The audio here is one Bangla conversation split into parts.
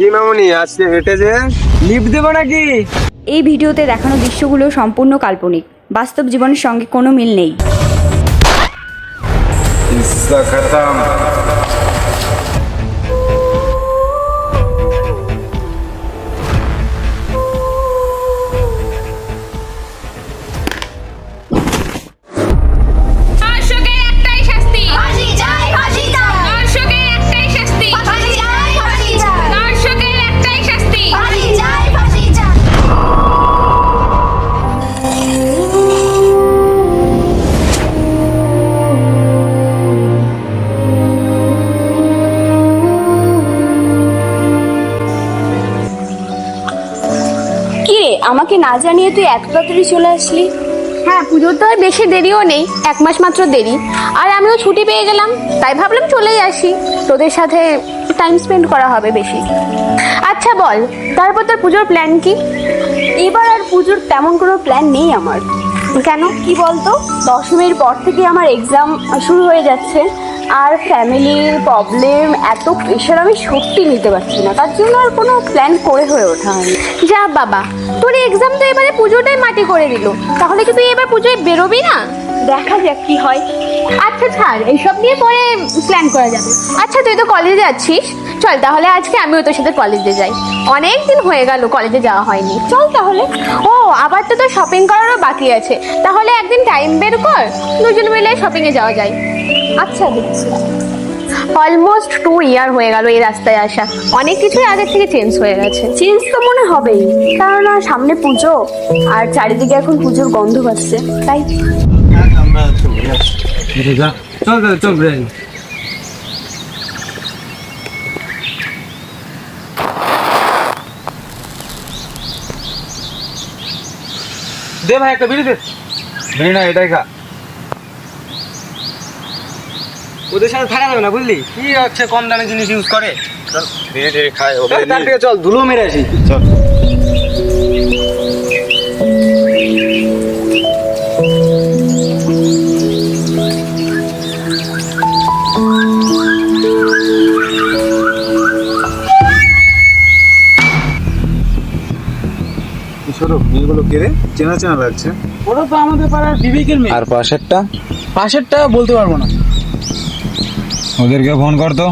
কি মামুনি আজকে হেঁটে যে লিফট দেবো নাকি? এই ভিডিওতে দেখানো দৃশ্যগুলো সম্পূর্ণ কাল্পনিক, বাস্তব জীবনের সঙ্গে কোনো মিল নেই। আমাকে না জানিয়ে তুই এত তাড়াতাড়ি চলে আসলি? হ্যাঁ, পুজোর তো আর বেশি দেরিও নেই, 1 মাস মাত্র দেরি। আর আমিও ছুটি পেয়ে গেলাম, তাই ভাবলাম চলেই আসি, তোদের সাথে টাইম স্পেন্ড করা হবে বেশি। আচ্ছা বল, তারপর তোর পুজোর প্ল্যান কি? এবার আর পুজোর তেমন কোনো প্ল্যান নেই আমার। কেন? কি বলতো, দশমীর পর থেকে আমার এক্সাম শুরু হয়ে যাচ্ছে, আর ফ্যামিলির প্রবলেম, এত প্রেশার আমি সত্যি নিতে পারছি না, তার জন্য আর কোনো প্ল্যান করে হয়ে ওঠা হয়নি। যা বাবা, তোর এক্সাম তো এবারে পুজোটাই মাটি করে দিল, তাহলে কি তুই এবার পুজোয় বেরোবি না? দেখা যাক কি হয়। আচ্ছা ছাড়, এইসব নিয়ে পরে প্ল্যান করা যাবে। আচ্ছা তুই তো কলেজে যাচ্ছিস, চল তাহলে আজকে আমিও তোর সাথে কলেজে যাই। অনেক দিন হয়ে গেল কলেজে যাওয়া হয়নি, চল তাহলে। ও আবার তো তোর শপিং করারও বাকি আছে, তাহলে একদিন টাইম বের কর, দুজন মিলে শপিংয়ে যাওয়া যায়। আচ্ছা দেখছি। অলমোস্ট 2 ইয়ার হয়ে গেল এই রাস্তায় আসা, অনেক কিছুই আগের থেকে চেঞ্জ হয়ে গেছে। চেঞ্জ তো মনে হবেই, কারণ সামনে পুজো আর চারিদিকে এখন পুজোর গন্ধ পাচ্ছে, তাই। চল চল রে। দে ভাই একটা বিড়ি দে। বিড়ি না, এটাই খা। ওদের সাথে থাকা যাবে না, বুঝলি? কি হচ্ছে কম দামে জিনিস ইউজ করে। চল ধীরে ধীরে খাই, তার থেকে চল ধুলো মেরে আসি। চল মেয়েগুলো কে রে? চেনা চেনা লাগছে। ওরা তো আমাদের পাড়ার বিবেকের মেয়ে। আর পাশেরটা? পাশেরটা বলতে পারবো না। ওদেরকে ফোন কর তো।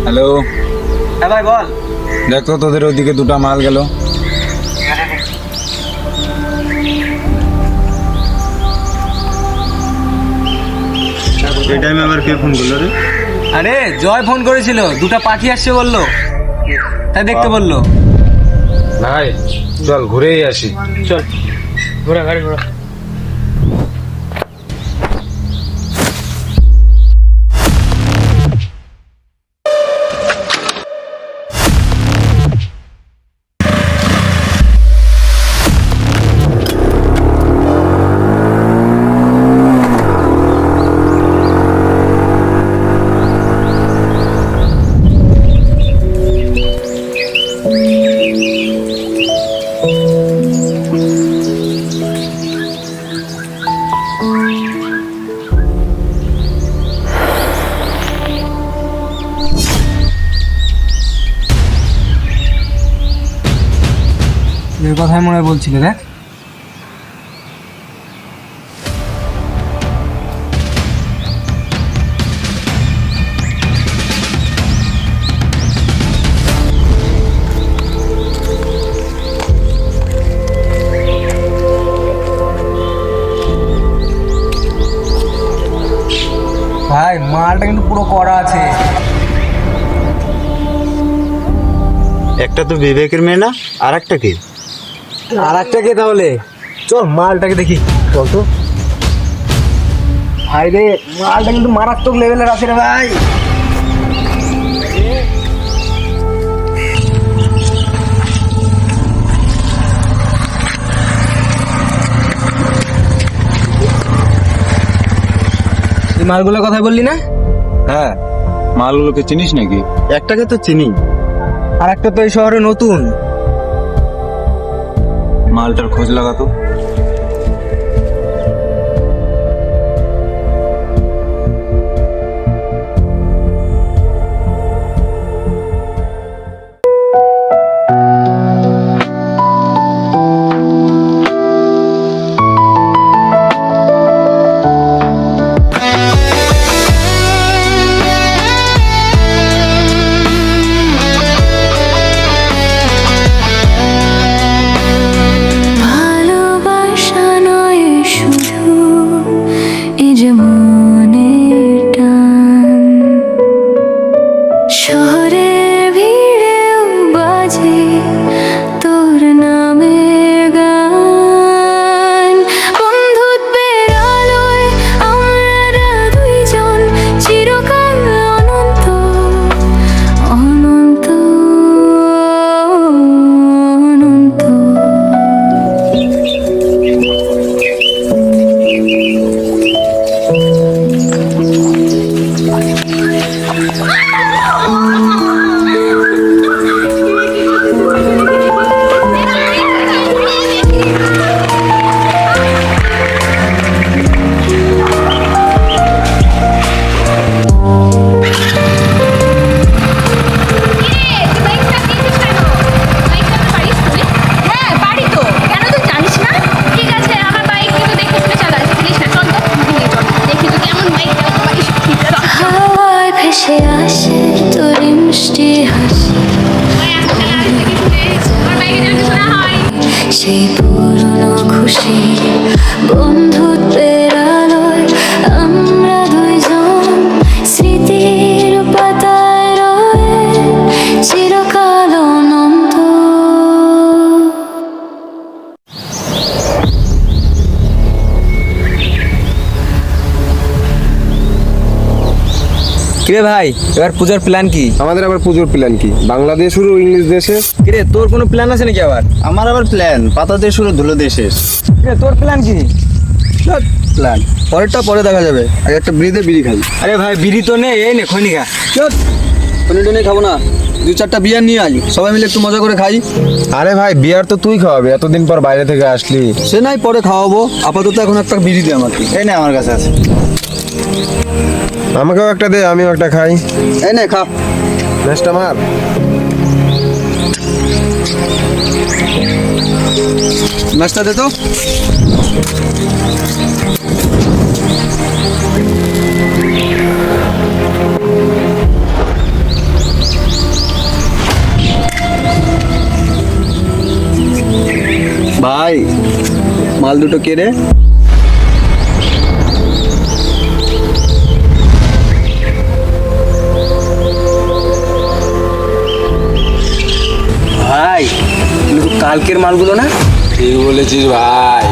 হ্যালো। হ্যাঁ ভাই বল। দেখো তোদের ওইদিকে 2টা মাল গেল। এই টাইমে আবার কে ফোন করলো রে? আরে জয় ফোন করেছিল, 2টা পাখি আসছে বললো, তাই দেখতে বললো। ভাই চল ঘুরেই আসি। চল ঘোরা, গাড়ি ঘোরা। এর কথাই মনে হয় বলছিলে, দেখ। ভাই মালটা কিন্তু পুরো করা আছে। একটা তো বিবেকের মেয়ে না, আর একটা কি? আর একটা কে তাহলে? চল মালটাকে দেখি, চল তো। ভাই রে, মালটা কিন্তু মারাত্মক লেভেলের আছে রে ভাই। মালগুলোর কথা বললি না? হ্যাঁ, মালগুলোকে চিনিস নাকি? একটাকে তো চিনি। আর একটা তো এই শহরে নতুন। মালটার খোঁজ লাগাতো। ভালোবাসা নয় শুধু এই যে মনের টান, শহরের ভিড়েও বাজে তোর নামের গান। বন্ধুত্বের আলোয় আমরা দুইজন চিরকাল অনন্ত অনন্ত অনন্ত। হ্যাঁ পারি তো, কেন তুই জানিস না? ঠিক আছে, আমার বাইক কিন্তু দেখে শুনে চালাস, বুঝিস না? চল তো দেখি তো কেমন বাইক চালাতে পারিস। ঠিক আছে, হাওয়ায় ভেসে আসে তোর মিষ্টি হাসি, আমার বাইকে যেন কিছু না হয়। সেই পুরনো খুশি বন্ধুত্বের আলোয় আমরা দুইজন স্মৃতির পাতায় রয়ে চিরকাল অনন্ত। কিরে ভাই, এবার পূজার প্ল্যান কি? আমাদের আবার পুজোর প্ল্যান কি? বাংলাদেশ শুরু ইংলিশ দেশে? কিরে তোর কোনো প্ল্যান আছে নাকি আবার? আমার আবার প্ল্যান পাতা দিয়ে শুরু ধুলো দেশে। কিরে তোর প্ল্যান কি? প্ল্যান পরেরটা পরে দেখা যাবে, আগে একটা বিড়িতে বিড়ি খাই। আরে ভাই বিড়ি তো নেই, এই নে খৈনি খা। টনি টনি খাবো না, 2-4টা বিয়ার নিয়ে আই, সবাই মিলে একটু মজা করে খাই। আরে ভাই বিয়ার তো তুই খাওয়াবি, এতদিন পর বাইরে থেকে আসলি। সে নাই পরে খাওয়াবো, আপাতত এখন একটা বিড়ি দে আমাকে। এই নে আমার কাছে আছে, আমাকেও একটা দে, আমিও একটা খাই। এই নে খা। নেক্সট আমার ম্যাচটা দে তো। ভাই মাল দুটো কে রে? ভাই কিন্তু কালকের মালগুলো না? ঠিক বলেছিস ভাই।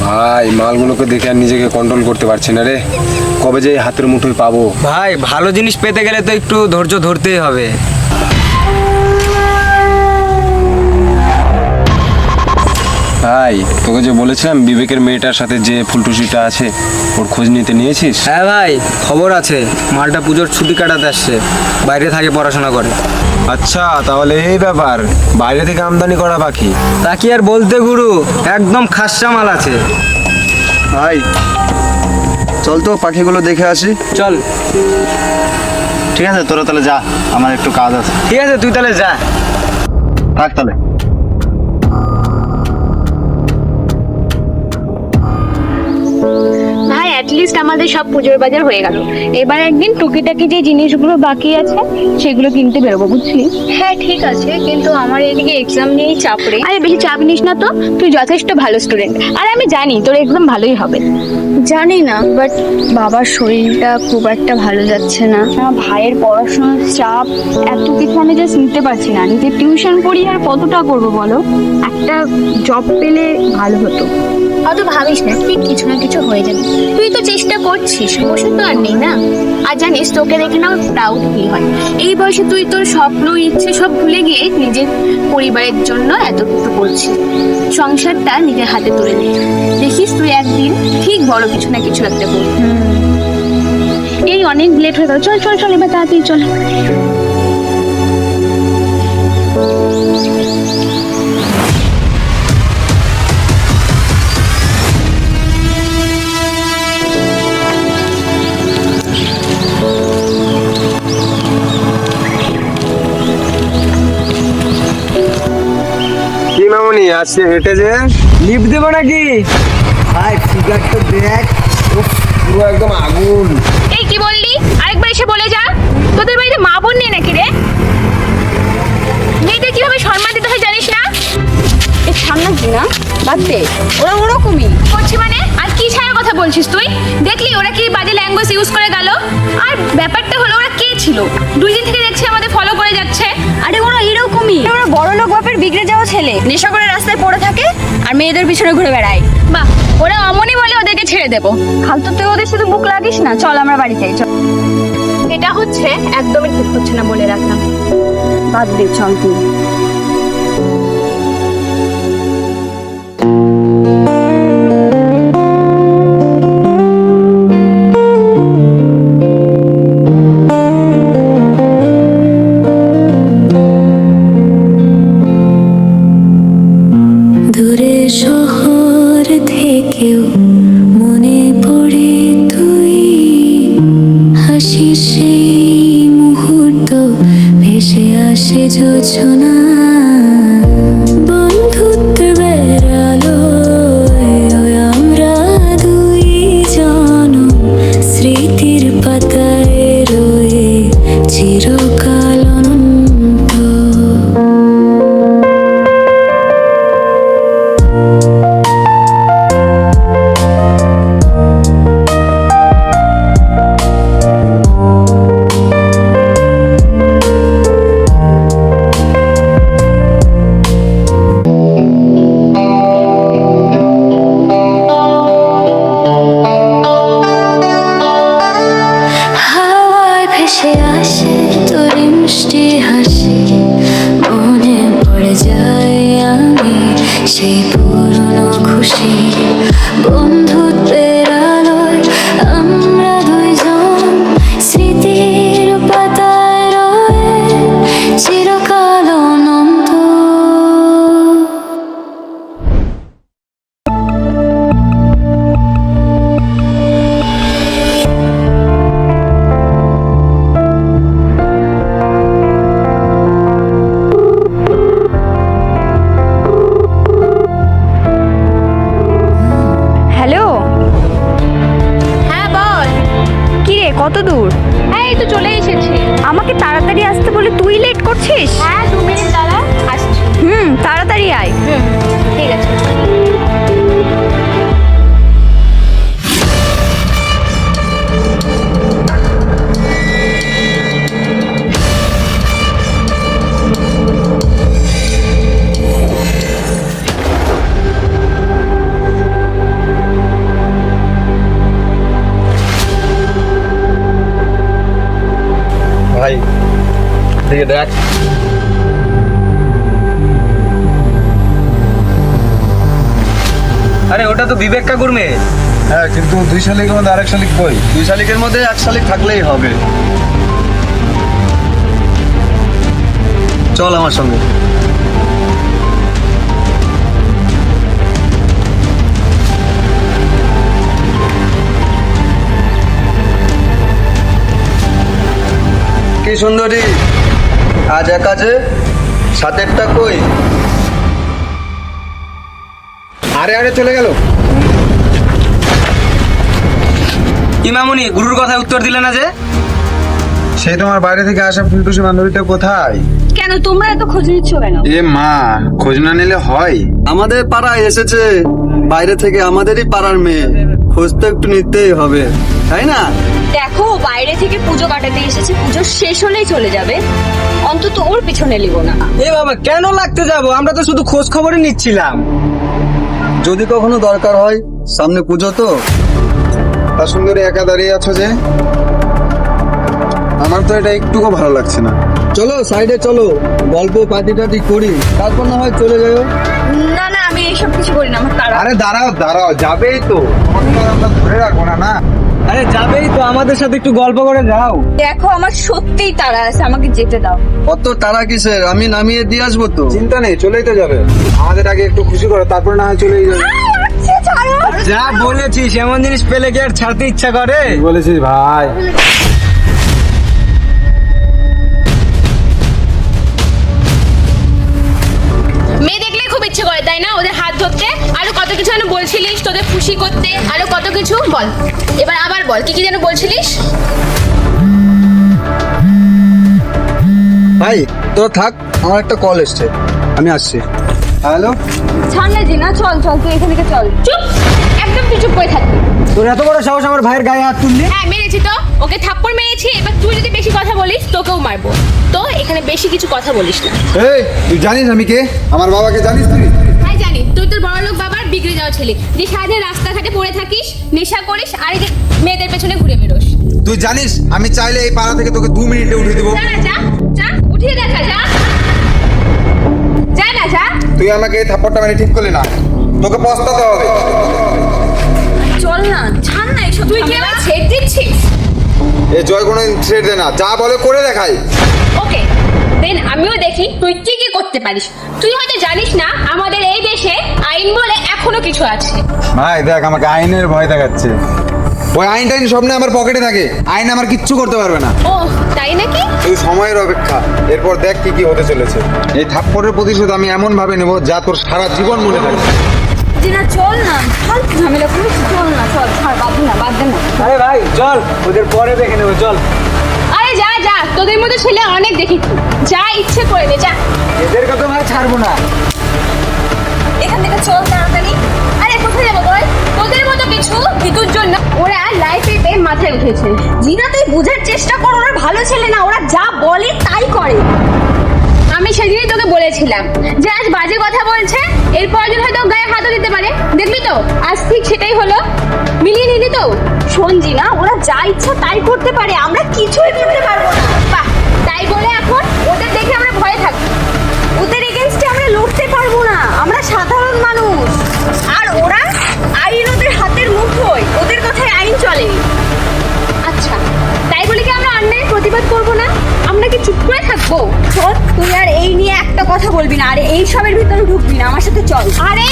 ভাই মালগুলোকে দেখে আর নিজেকে কন্ট্রোল করতে পারছি না রে, কবে যে এই হাতের মুঠোয় পাবো। ভাই ভালো জিনিস পেতে গেলে তো একটু ধৈর্য ধরতেই হবে। ভাই তোকে যে বলেছিলাম বিবেকের মেয়েটার সাথে যে ফুলটুসিটা আছে, ওর খোঁজ নিতে নিয়েছিস? হ্যাঁ ভাই খবর আছে, মালটা পুজোর ছুটি কাটাতে আসছে, বাইরে থাকে পড়াশোনা করে। আচ্ছা তাহলে এই ব্যাপার, বাইরে থেকে আমদানি করা বাকি। তা কি আর বলতে গুরু, একদম খাসা মাল আছে। ভাই চল তো পাখিগুলো দেখে আসি। চল। ঠিক আছে তোরা তাহলে যা, আমার একটু কাজ আছে। ঠিক আছে তুই তাহলে যা। রাখ তাহলে। ভাই লিস্ট আমাদের সব পুজোর বাজার হয়ে গেল। এবার একদিন টুকিটাকি যে জিনিসগুলো বাকি আছে সেগুলো কিনতে বেরোবো, বুঝলি? হ্যাঁ ঠিক আছে, কিন্তু আমার এদিকে এক্সাম নিয়েই চাপ রে। আরে বেশি চাপ নিস না তো, তুই যথেষ্ট ভালো স্টুডেন্ট, আর আমি জানি তোর এক্সাম ভালোই হবে। জানি না, বাট বাবার শরীরটা খুব একটা ভালো যাচ্ছে না, আমার ভাইয়ের পড়াশোনার চাপ, এত কিছু আমি জাস্ট নিতে পারছি না। নিজে টিউশন পড়ি আর কতটা করবো বলো? একটা জব পেলে ভালো হতো। অত ভাবিস না, ঠিক কিছু না কিছু হয়ে যাবে। তুই তো চেষ্টা করছিস, বসে তো আর নেই না। আর জানিস, তোকে দেখে না প্রাউড ফিল হয়। এই বয়সে তুই তোর স্বপ্ন ইচ্ছে সব ভুলে গিয়ে নিজের পরিবারের জন্য এত কিছু করছিস। সংসারটা নিজের হাতে তুলে নে, দেখিস তুই একদিন ঠিক বড় কিছু না কিছু একটা করবি। এই অনেক লেট হয়ে গেল, চল চল চল এবার তাড়াতাড়ি চল। কি মামুনি আজকে হেঁটে যে লিফট দেবো নাকি? ভাই ফিগার তো দেখ, উফ, পুরো একদম আগুন। এই কি বললি? আরেকবার এসে বলে যা। তোদের বাড়িতে মা বোন নেই নাকি রে? মেয়েদের কিভাবে সম্মান দিতে হয় জানিস না? এই সামনে কি না, বাদ দে, ওরা ওরকমই করছি মানে? আর কি ছাড়ার কথা বলছিস তুই? দেখলি ওরা কি বাজে ল্যাঙ্গুয়েজ ইউজ করে গেল? আর ব্যাপারটা হলো, ওরা কে ছিল? 2 দিন থেকে দেখছি আমাদের ফলো করে যাচ্ছে। আরে ওরা এরকমই, ওরা বড় লোক বাপের বিগড়ে যাওয়া ছেলে, নেশা করে রাস্তায় পড়ে থাকে আর মেয়েদের পিছনে ঘুরে বেড়ায়। বাহ, ওরা অমনই বলে ওদেরকে ছেড়ে দেবো। ফালতু তুই ওদের শুধু মুখ লাগিস না, চল আমরা বাড়ি যাই, চল। এটা হচ্ছে একদমই ঠিক হচ্ছে না, বলে রাখলাম। বাদ দে, চল তুই। দূরে শহর থেকেও মনে পড়ে তুই, হাসি সেই মুহূর্ত ভেসে আসে যোজনা, বন্ধুত্বের বেড়ালোয় আমরা দুইজন স্মৃতির পাতায় রয়ে চিরকাল অনন্ত। হাওয়ায় ভেসে আসে তোর মিষ্টি হাসি, মনে পড়ে যায় আমি সেই পুরনো খুশি, বন্ধুত্বের আলোয় আমরা দুইজন স্মৃতির পাতায় রয়ে চিরকাল অনন্ত। হ্যালো, হ্যাঁ বল। কি রে, কত দূর? হ্যাঁ, এই তো চলে এসেছি। আমাকে তাড়াতাড়ি আসতে বলে তুই লেট করছিস। হ্যাঁ, 2 মিনিট দাঁড়া, আসছি। তাড়াতাড়ি আয়। ঠিক আছে। ভাই দিকে দেখ, আরে ওটা তো বিবেক কাকুর মেয়ে। হ্যাঁ কিন্তু 2 শালিকের মধ্যে আরেক শালিক কই? 2 শালিকের মধ্যে 1 শালিক থাকলেই হবে। চল আমার সঙ্গে। কি সুন্দরী, আজ একা যে, সাথেরটা কই? আরে আরে চলে গেল। কি মামুনি, গুরুর কথায় উত্তর দিলে না যে? সেই তোমার বাইরে থেকে আসা ফুলটুসি বান্ধবীটা কোথায়? কেন তোমরা এত খোঁজ নিচ্ছ কেন? এ মা, খোঁজ না নিলে হয়? আমাদের পাড়ায় এসেছে, বাইরে থেকে আমাদেরই পাড়ার মেয়ে, খোঁজ তো একটু নিতেই হবে, তাই না? দেখো বাইরে থেকে পুজো কাটাতে এসেছে, পুজো শেষ হলেই চলে যাবে, অন্তত ওর পিছনে লিবো না। এ বাবা, কেন লাগতে যাব? আমরা তো শুধু খোঁজ খবরই নিচ্ছিলাম। যদি কখনো দরকার হয়, সামনে পুজো তো। তা সুন্দরী একা দাঁড়িয়ে আছো যে? আমার তো এটা একটুকু ভালো লাগছে না। চলো সাইডে চলো, গল্প পার্টি টাটি করি, তারপর না হয় চলে যাও। না না, আমি এইসব কিছু করি না, আমার তারা। আরে দাঁড়াও দাঁড়াও, যাবেই তো, তোমাকে তো আর আমরা ধরে রাখবো না। না আরে যাবেই তো, আমাদের সাথে একটু গল্প করে যাও। দেখো আমার সত্যিই তারা আছে, আমাকে যেতে দাও। অত তারা কিসের, আমি নামিয়ে দিয়ে আসবো তো। চিন্তা নেই, চলেই তো যাবে। আমাদের আগে একটু খুশি করো, তারপর না হয় চলেই যাবে। যা বলেছিস, এমন জিনিস পেলে কি আর ছাড়তে ইচ্ছা করে? বলেছিস ভাই। মেয়ে দেখলে খুব ইচ্ছে করে তাই না, ওদের হাত ধরতে। আরো কত কিছু যেন বলছিলিস, তোদের খুশি করতে আরো কত কিছু বল। এবার আবার বল, কি কি যেন বলছিলিস? ভাই তোরা থাক, আমার একটা কল এসছে, আমি আসছি। হ্যালো, ছাড় না জিনা, চল চল, তুই এখান থেকে চল। চুপ, একদম তুই চুপ করে থাকবি। তোর এত বড় সাহস আমার ভাইয়ের গায়ে হাত তুললি? হ্যাঁ মেরেছি তো, ওকে থাপ্পড় মেরেছি। এবার তুই যদি বেশি কথা বলিস তোকেও মারবো। তো এখানে বেশি কিছু কথা বলিস না। এই তুই জানিস আমি কে? আমার বাবাকে জানিস তুই? হ্যাঁ জানি, তুই তোর বড়লোক বাবার বিগড়ে যাওয়া ছেলে, যে সারাদিন রাস্তাঘাটে পড়ে থাকিস, নেশা করিস, আর এই যে মেয়েদের পেছনে ঘুরে বেরোস। তুই জানিস আমি চাইলে এই পাড়া থেকে তোকে 2 মিনিটে উঠিয়ে দেবো। যা না, যা যা, উঠিয়ে দেখা, যা যা না, যা। তুই আমাকে এই থাপ্পড়টা মানে ঠিক করলি না, তোকে পস্তাতে হবে। চল না, ছাড় না এইসব। তুই কি আমার ছেড়ে দিচ্ছিস? এই জয় কোনোদিন ছেড়ে দে না, যা বলে করে দেখাই। ওকে দেন, আমিও দেখি তুই কি কি করতে পারিস। তুই হয়তো জানিস না, আমাদের এই দেশে আইন বলে এখনো কিছু আছে। ভাই দেখ, আমাকে আইনের ভয় দেখাচ্ছে। ওই আইন টাইন সব না আমার পকেটে থাকে, আইন আমার কিচ্ছু করতে পারবে না। ও তাই নাকি? তুই সময়ের অপেক্ষা, এরপর দেখ কি কি হতে চলেছে। এই থাপ্পড়ের প্রতিশোধ আমি এমন ভাবে নেব যা তোর সারা জীবন মনে থাকবে। জিনা চল না, ফালতু ঝামেলা করিস, চল না, চল ছাড়, বাদ দে না, বাদ দে না। আরে ভাই চল, ওদের পরে দেখে নেবো, চল। আরে যা যা, তোদের মতো ছেলে অনেক দেখেছি, যা ইচ্ছে করে নে, যা। এদেরকে তো ভাই ছাড়বো না। এখান থেকে চল তাড়াতাড়ি। আরে কোথায় যাবো বল? তোদের মতো কিছু ভিতুর জন্য ওরা লাইফে মাথায় উঠেছে। জিনা তুই বোঝার চেষ্টা কর, ওরা ভালো ছেলে না, ওরা যা বলে তাই করে। আমি সেদিনই তোকে বলেছিলাম যে আজ বাজে কথা বলছে, এরপর যদি হয়তো গায়ে হাতও দিতে পারে। দেখলি তো আজ ঠিক সেটাই হলো। মিলিয়ে নিলি তো? শোন জিনা, ওরা যা ইচ্ছা তাই করতে পারে, আমরা কিছুই করতে পারবো না। বাহ, তাই বলে এখন ওদের দেখে আমরা ভয়ে থাকি। ওদের এগেনস্টে আমরা লড়তে পারবো না, আমরা সাধারণ মানুষ। আর ওরা আইন ওদের হাতের মুঠোয়, ওদের কথায় আইন চলে। আচ্ছা, তাই বলে কি আমরা অন্যায়ের প্রতিবাদ করবো না? আমরা কি চুপ করে থাকবো? শোন, তুই আর এই নিয়ে একটা কথা বলবি না, আর এই সবের ভিতরে ঢুকবি না, আমার সাথে চল। আরে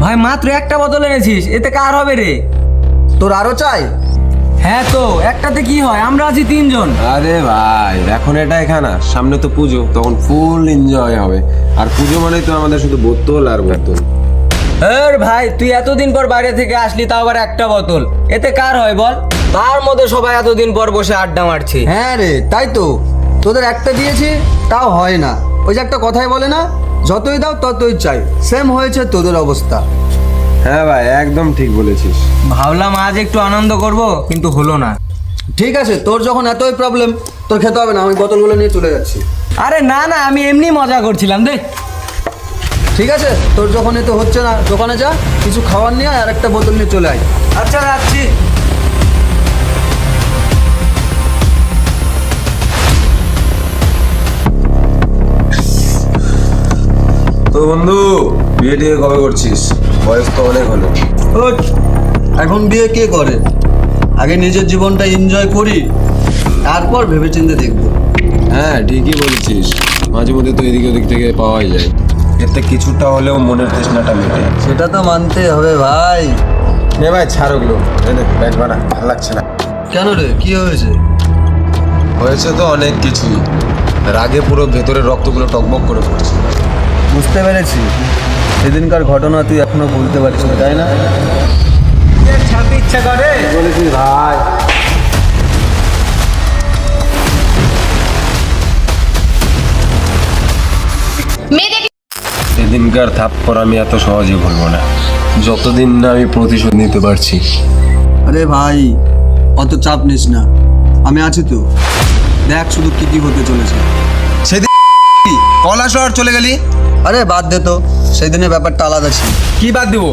ভাই মাত্র একটা বোতল এনেছিস, এতে কার হবে রে? তোর আরো চাই? হ্যাঁ তো, একটাতে কি হয়, আমরা আছি 3 জন। আরে ভাই এখন এটা এখানা, সামনে তো পুজো, তখন ফুল এনজয় হবে। আর পুজো মানে তো আমাদের শুধু বোতল আর বোতল। ভাই তুই এতদিন পর বাইরে থেকে আসলি, তাও আবার একটা বোতল, এতে কার হয় বল? তার মধ্যে সবাই এতদিন পর বসে আড্ডা মারছে। হ্যাঁ রে, তাই তো, তোদের একটা দিয়েছি তাও হয় না। ওই যে একটা কথাই বলে না, যতই দাও ততই চাই, সেম হয়েছে তোদের অবস্থা। হ্যাঁ ভাই একদম ঠিক বলেছিস। ভাবলাম আজ একটু আনন্দ করব, কিন্তু হলো না। ঠিক আছে, তোর যখন এতই প্রবলেম, তোর খেতে হবে না, আমি বোতলগুলো নিয়ে চলে যাচ্ছি। আরে না না, আমি এমনি মজা করছিলাম। দেখ ঠিক আছে, তোর যখন এতে হচ্ছে না, দোকানে যা, কিছু খাবার নিয়ে আর একটা বোতল নিয়ে চলে আয়। আচ্ছা রাখছি। তো বন্ধু, বিয়ে টিয়ে কবে করছিস? বয়স তো অনেক হলো। ওঠ, এখন বিয়ে কে করে? আগে নিজের জীবনটা এনজয় করি, তারপর ভেবেচিন্তে দেখবো। হ্যাঁ ঠিকই বলেছিস, মাঝে মধ্যে তো এদিক ওদিক থেকে পাওয়াই যায়, এতে কিছুটা হলেও মনের তৃষ্ণাটা মেটে। সেটা তো মানতে হবে ভাই, নে ভাই ছাড় ওগুলো, ব্যাগ ভাড়া ভালো লাগছে না। কেন রে, কি হয়েছে? হয়েছে তো অনেক কিছুই, রাগে পুরো ভেতরের রক্তগুলো টকবক করে পড়ছে। বুঝতে পেরেছি, সেদিনকার ঘটনা তুই এখনো ভুলতে পারছিস না, তাই না? ছাড়তে ইচ্ছা করে বলেছিস ভাই। সেদিনকার থাপ্পড় আমি এত সহজে ভুলবো না, যতদিন না আমি প্রতিশোধ নিতে পারছি। আরে ভাই, অত চাপ নিস না, আমি আছি তো। দেখ শুধু কি কি হতে চলেছে। সেদিন কলা শহর চলে গেলি। আরে বাদ দে তো, সেদিনের ব্যাপারটা আলাদা ছিল। কি বাদ দিব?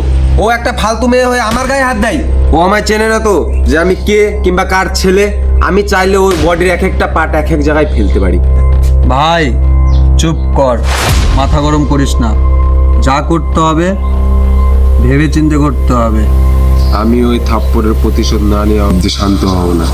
ও একটা ফালতু মেয়ে হয়ে আমার গায়ে হাত দেয়। ও আমায় চেনে না তো যে আমি কে কিংবা কার ছেলে। আমি চাইলে ওই বডির এক একটা পার্ট এক এক জায়গায় ফেলতে পারি। ভাই চুপ কর, মাথা গরম করিস না। যা করতে হবে ভেবে চিন্তে করতে হবে। আমি ওই থাপ্পড়ের প্রতিশোধ না নেওয়া অব্দি শান্ত হব না।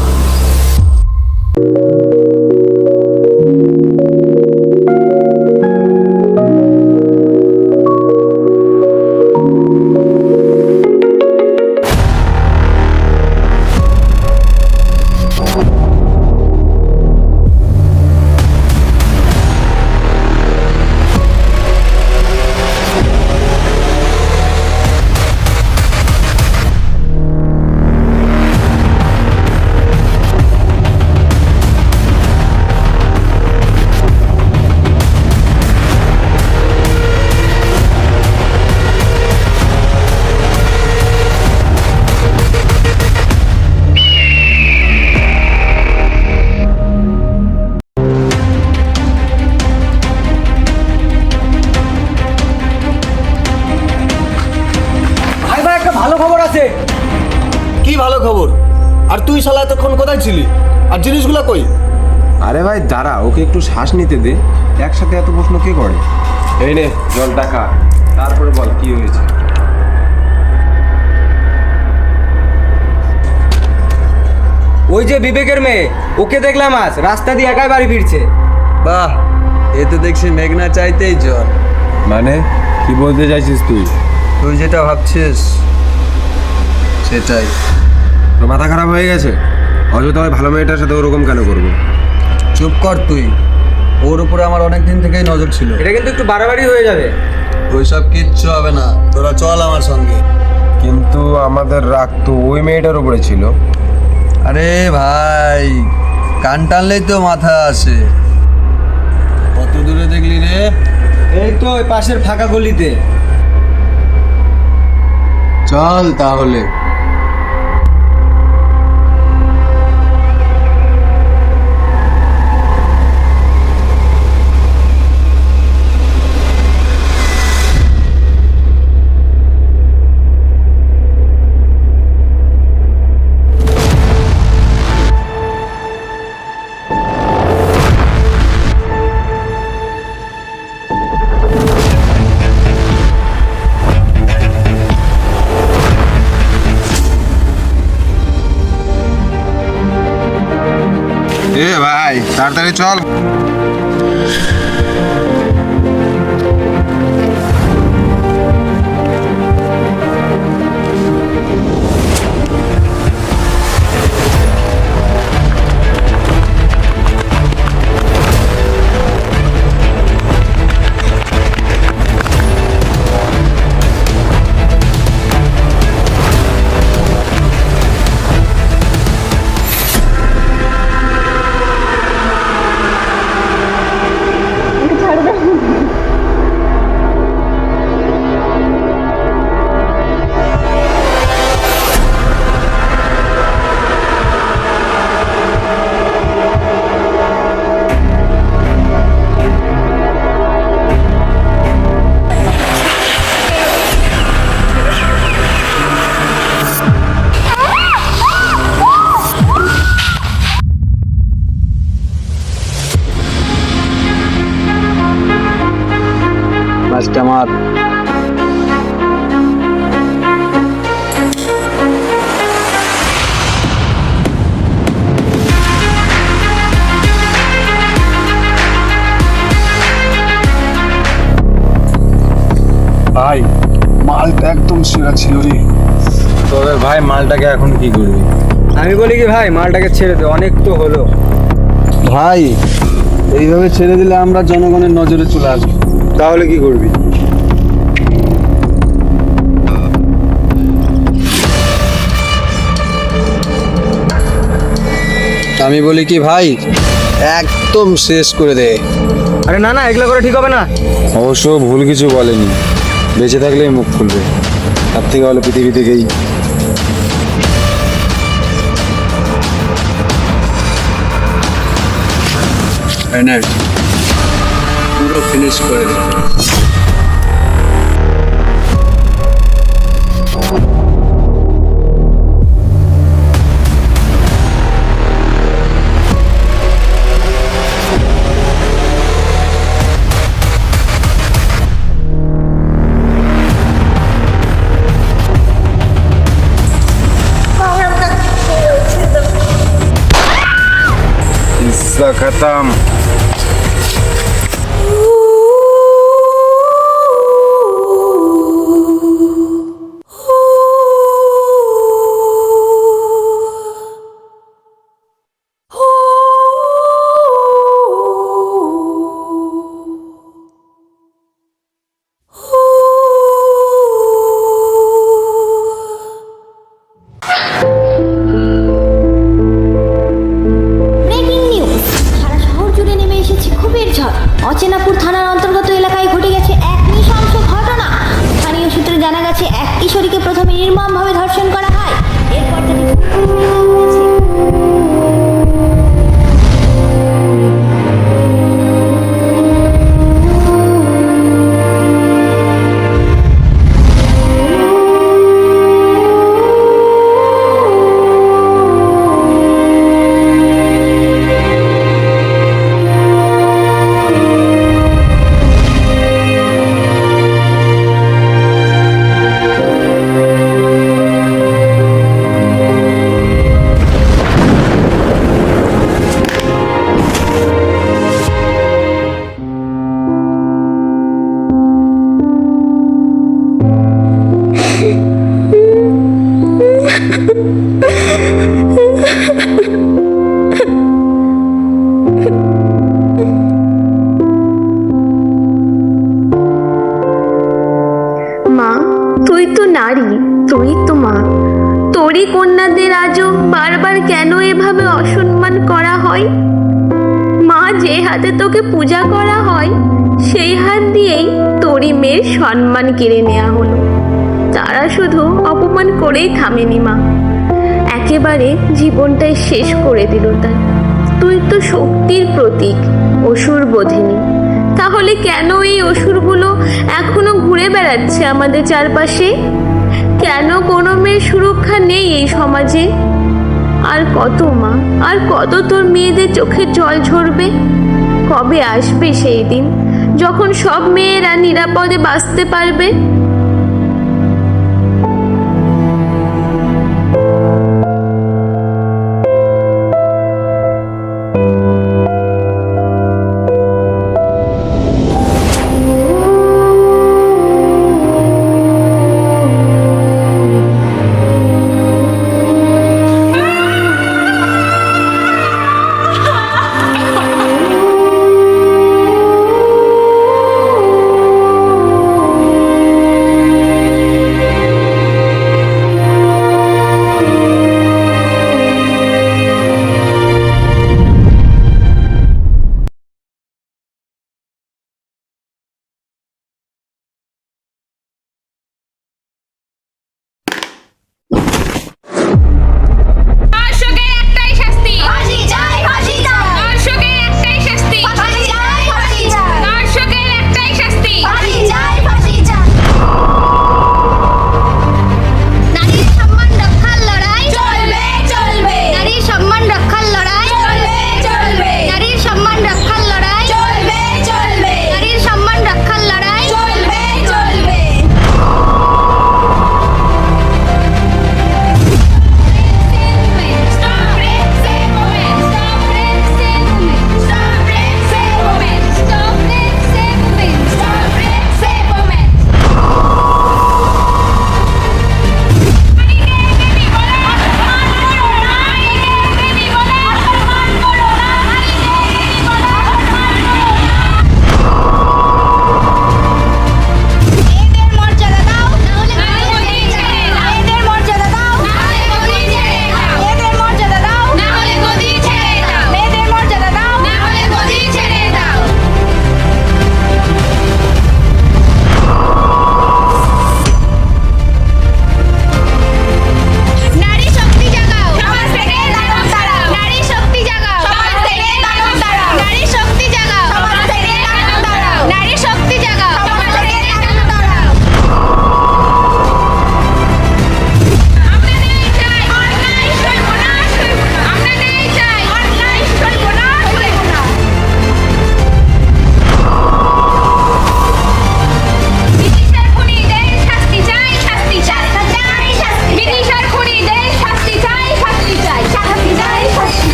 ভাই ভাই একটা ভালো খবর আছে। কি ভালো খবর? আর তুই শালা এতক্ষণ কোথায় ছিলি? আর জিনিসগুলো কই? আরে ভাই দাঁড়া, ওকে একটু শ্বাস নিতে দে। একসাথে এত প্রশ্ন কে করে? এই নে জলটা খা, তারপরে বল কি হয়েছে। ওই যে বিবেকের মেয়ে, ওকে দেখলাম আজ রাস্তা দিয়ে একাই বাড়ি ফিরছে। বাহ, এ তো দেখছি মেঘনা চাইতেই জল। মানে কি বলতে চাইছিস তুই? তুই যেটা ভাবছিস সেটাই। তোর মাথা খারাপ হয়ে গেছে? অযথা ওই ভালো মেয়েটার সাথে ওরকম কেন করবো? চুপ কর তুই। ওর উপরে আমার অনেক দিন থেকেই নজর ছিল। এটা কিন্তু একটু বাড়াবাড়ি হয়ে যাবে। ওইসব কিচ্ছু হবে না, তোরা চল আমার সঙ্গে। কিন্তু আমাদের রাগ তো ওই মেয়েটার উপরে ছিল। আরে ভাই, কান টানলেই তো মাথা আসে। কত দূরে দেখলি রে? এই তো ওই পাশের ফাঁকা গলিতে। চল তাহলে। এ ভাই তাড়াতাড়ি চল। লাস্ট আমার ভাই, মালটা একদম সেরা ছিল রে। তোদের ভাই মালটাকে এখন কি করবি? আমি বলি কি ভাই, মালটাকে ছেড়ে দে, অনেক তো হলো। ভাই এইভাবে ছেড়ে দিলে আমরা জনগণের নজরে চলে আসবো। তাহলে কি করবি? আমি বলি কি ভাই, একদম শেষ করে দে। আরে না না, এগুলো করে ঠিক হবে না। অবশ্য ভুল কিছু বলেনি, বেঁচে থাকলেই মুখ খুলবে, তার থেকে হলো পৃথিবী থেকেই। ফাইনাল পুরো ফিনিশ করে দে। किस्सा खत्म। ব্রেকিং নিউজ, সারা শহর জুড়ে নেমে এসেছে ক্ষোভের ঝড়। অচেনাপুর থানার অন্তর্গত এলাকায় ঘটে গেছে এক নৃশংস ঘটনা। স্থানীয় সূত্রে জানা গেছে এক কিশোরীকে প্রথমে নির্মমভাবে ধর্ষণ করা হয়, এরপর তাকে মা, তুই তো নারী, তুই তো মা। তোরই কন্যাদের আজও বারবার কেন এভাবে অসম্মান করা হয়? মা, যে হাতে তোকে পূজা করা হয় সেই হাত দিয়েই তোরই মেয়ের সম্মান কেড়ে নেওয়া হলো। তারা শুধু অপমান করেই থামেনি মা, একেবারে জীবনটাই শেষ করে দিল তার। তুই তো শক্তির প্রতীক, অসুর বোধিনী। তাহলে কেন এই অসুরগুলো এখনো ঘুরে বেড়াচ্ছে আমাদের চারপাশে? কেন কোনো মেয়ের সুরক্ষা নেই এই সমাজে? আর কত মা, আর কত তোর মেয়েদের চোখে জল ঝরবে? কবে আসবে সেই দিন যখন সব মেয়েরা নিরাপদে বাঁচতে পারবে?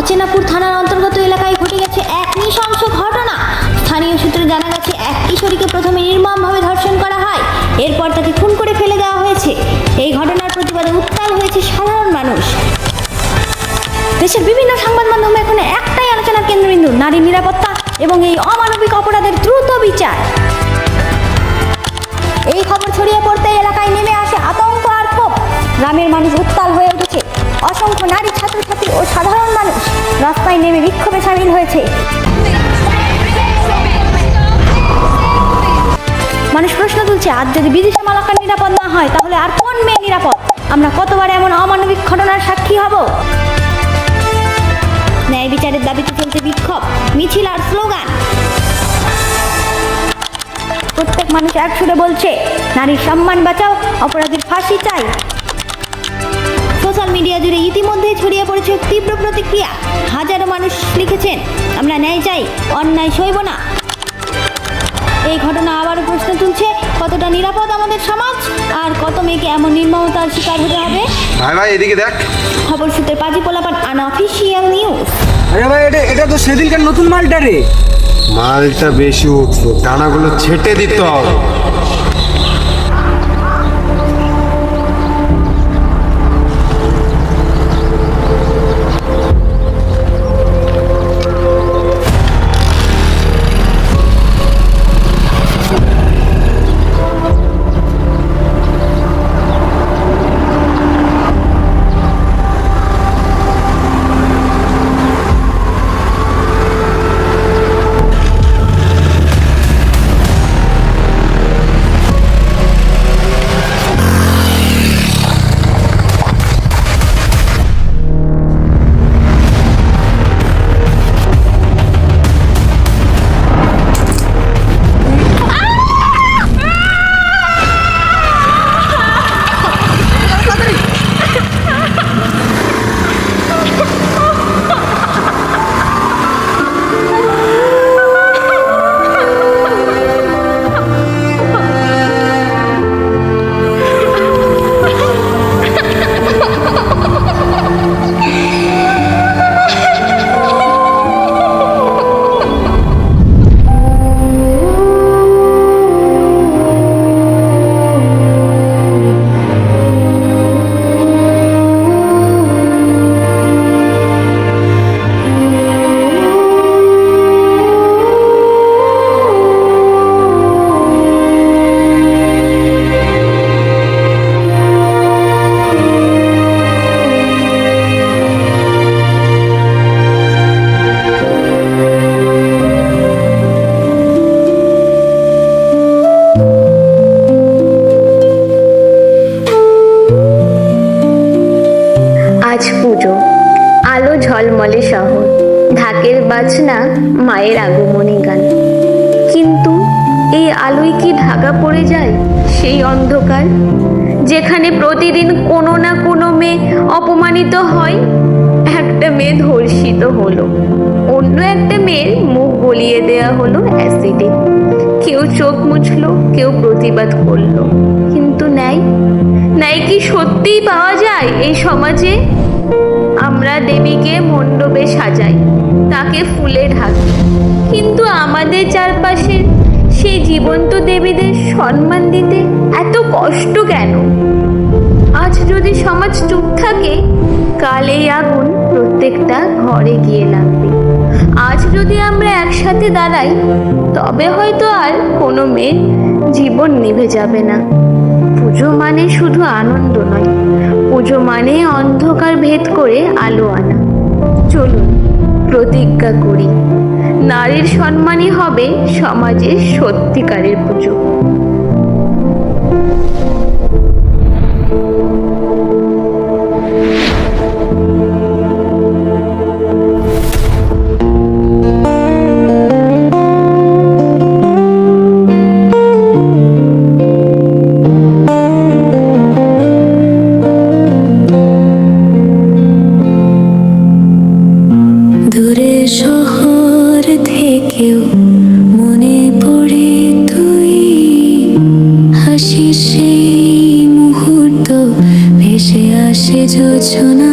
অচেনাপুর থানার অন্তর্গত এলাকায় ঘটে গেছে এক নৃশংস ঘটনা। স্থানীয় সূত্রে জানা গেছে এক কিশোরীকে প্রথমে নির্মমভাবে ধর্ষণ করা হয়, এরপর তাকে খুন করে ফেলে দেওয়া হয়েছে। এই ঘটনার প্রতিবাদে উত্তাল হয়েছে সাধারণ মানুষ। দেশের বিভিন্ন সংবাদ মাধ্যমে এখন একটাই আলোচনার কেন্দ্রবিন্দু নারী নিরাপত্তা এবং এই অমানবিক অপরাধের দ্রুত বিচার। এই খবর ছড়িয়ে পড়তে এলাকায় নেমে আসে আতঙ্ক আর ক্ষোভ। গ্রামের মানুষ উত্তাল হয়ে উঠেছে। অসংখ্য নারী, ছাত্রছাত্রী ও সাধারণ মানুষ রাস্তায় নেমে বিক্ষোভে সামিল হয়েছে। মানুষ প্রশ্ন তুলছে, আজ যদি বিদিশা মালাকার নিরাপদ না হয় তাহলে আর কোন মেয়ে নিরাপদ? আমরা কতবার এমন অমানবিক ঘটনার সাক্ষী হব? ন্যায় বিচারের দাবিতে চলছে বিক্ষোভ, মিছিল আর স্লোগান। প্রত্যেক মানুষ এক সুরে বলছে, নারীর সম্মান বাঁচাও, অপরাধীর ফাঁসি চাই। সোশ্যাল মিডিয়া জুড়ে ইতিমধ্যেই ছড়িয়ে পড়েছে তীব্র প্রতিক্রিয়া। হাজারো মানুষ লিখেছেন, আমরা ন্যায় চাই, অন্যায় সইব না। এই ঘটনা আবারও প্রশ্ন তুলছে, কতটা নিরাপদ আমাদের সমাজ, আর কত মেয়েকে এমন নির্মমতার শিকার হতে হবে? ভাই এদিকে দেখ। খবর সূত্রে পাজি পোলাপান আনঅফিসিয়াল নিউজ। আরে ভাই, এটা তো সেদিনকার নতুন মালটা রে। মালটা বেশি উঠলো, দানাগুলো ছেটে দিতে হবে। ঝলমলে শহর, ঢাকের বাজনা, মায়ের আগমনী গান। কিন্তু এই আলোয় কি ঢাকা পড়ে যায় সেই অন্ধকার, যেখানে প্রতিদিন কোনো না কোনো মেয়ে অপমানিত হয়? একটা মেয়ে ধর্ষিত হলো, অন্য একটা মেয়ের মুখ গলিয়ে দেয়া হলো অ্যাসিডে। কেউ চোখ মুছলো, কেউ প্রতিবাদ করলো, কিন্তু ন্যায় কি সত্যিই পাওয়া যায় এই সমাজে? আমরা দেবীকে মণ্ডপে সাজাই, তাকে ফুলে ঢাকি, কিন্তু আমাদের চারপাশে সেই জীবন্ত দেবীদের সম্মান দিতে এত কষ্ট কেন? আজ যদি সমাজ চুপ থাকে, কাল এই আগুন প্রত্যেকটা ঘরে গিয়ে লাগবে। আজ যদি আমরা একসাথে দাঁড়াই, তবে হয়তো আর কোনো মেয়ের জীবন নিভে যাবে না। পুজো মানে শুধু আনন্দ নয়, পুজো মানে অন্ধকার ভেদ করে আলো আনা। চলুন প্রতিজ্ঞা করি, নারীর সম্মানই হবে সমাজের সত্যিকারের পুজো। দূরে শহর থেকেও মনে পড়ে তুই, হাসি সেই মুহূর্ত ভেসে আসে যোজনা।